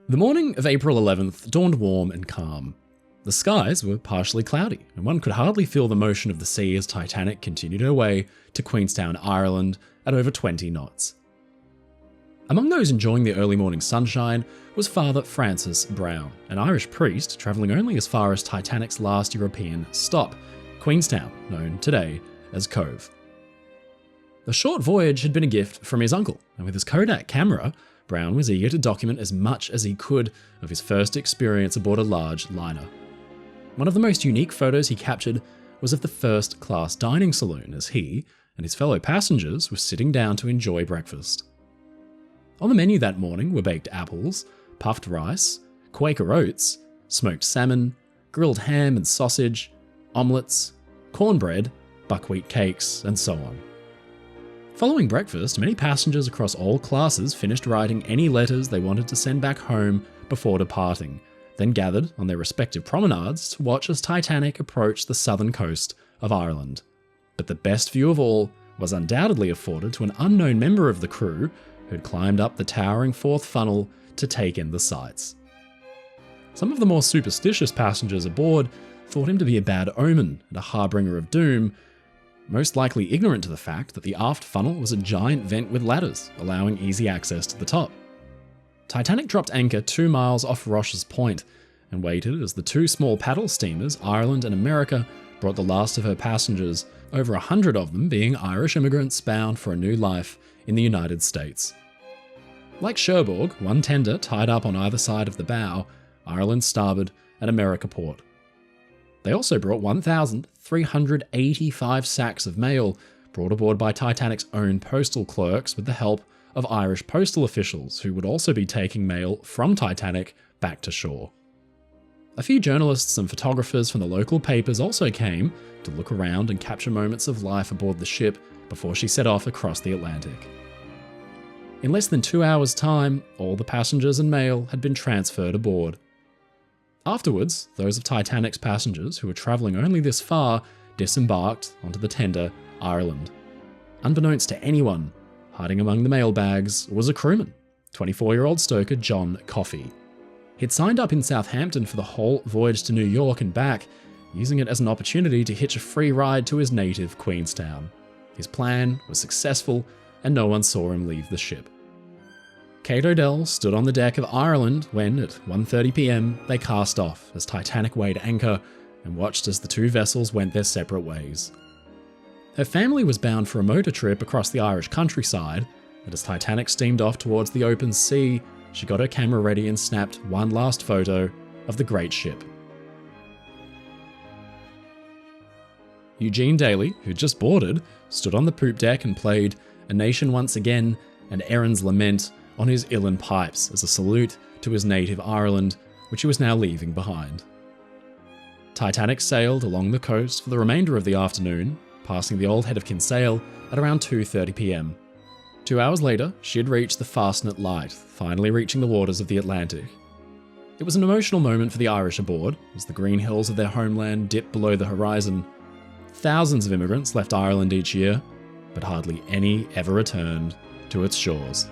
The morning of April 11th dawned warm and calm. The skies were partially cloudy, and one could hardly feel the motion of the sea as Titanic continued her way to Queenstown, Ireland at over 20 knots. Among those enjoying the early morning sunshine was Father Francis Brown, an Irish priest travelling only as far as Titanic's last European stop, Queenstown, known today as Cove. The short voyage had been a gift from his uncle, and with his Kodak camera, Brown was eager to document as much as he could of his first experience aboard a large liner. One of the most unique photos he captured was of the first-class dining saloon as he and his fellow passengers were sitting down to enjoy breakfast. On the menu that morning were baked apples, puffed rice, Quaker oats, smoked salmon, grilled ham and sausage, omelettes, cornbread, buckwheat cakes, and so on. Following breakfast, many passengers across all classes finished writing any letters they wanted to send back home before departing, then gathered on their respective promenades to watch as Titanic approached the southern coast of Ireland. But the best view of all was undoubtedly afforded to an unknown member of the crew who'd climbed up the towering fourth funnel to take in the sights. Some of the more superstitious passengers aboard thought him to be a bad omen and a harbinger of doom, most likely ignorant to the fact that the aft funnel was a giant vent with ladders, allowing easy access to the top. Titanic dropped anchor 2 miles off Roche's Point and waited as the two small paddle steamers, Ireland and America, brought the last of her passengers, over 100 of them being Irish immigrants bound for a new life in the United States. Like Cherbourg, one tender tied up on either side of the bow, Ireland's starboard and America port. They also brought 1,385 sacks of mail, brought aboard by Titanic's own postal clerks with the help of Irish postal officials who would also be taking mail from Titanic back to shore. A few journalists and photographers from the local papers also came to look around and capture moments of life aboard the ship before she set off across the Atlantic. In less than 2 hours' time, all the passengers and mail had been transferred aboard. Afterwards, those of Titanic's passengers who were travelling only this far disembarked onto the tender Ireland. Unbeknownst to anyone, hiding among the mail bags was a crewman, 24-year-old stoker John Coffey. He'd signed up in Southampton for the whole voyage to New York and back, using it as an opportunity to hitch a free ride to his native Queenstown. His plan was successful, and no one saw him leave the ship. Kate Odell stood on the deck of Ireland when, at 1:30 p.m, they cast off as Titanic weighed anchor and watched as the two vessels went their separate ways. Her family was bound for a motor trip across the Irish countryside, and as Titanic steamed off towards the open sea, she got her camera ready and snapped one last photo of the great ship. Eugene Daly, who'd just boarded, stood on the poop deck and played A Nation Once Again and Erin's Lament on his uilleann pipes as a salute to his native Ireland, which he was now leaving behind. Titanic sailed along the coast for the remainder of the afternoon, passing the old head of Kinsale at around 2:30 p.m. 2 hours later, she had reached the Fastnet Light, finally reaching the waters of the Atlantic. It was an emotional moment for the Irish aboard, as the green hills of their homeland dipped below the horizon. Thousands of immigrants left Ireland each year, but hardly any ever returned to its shores.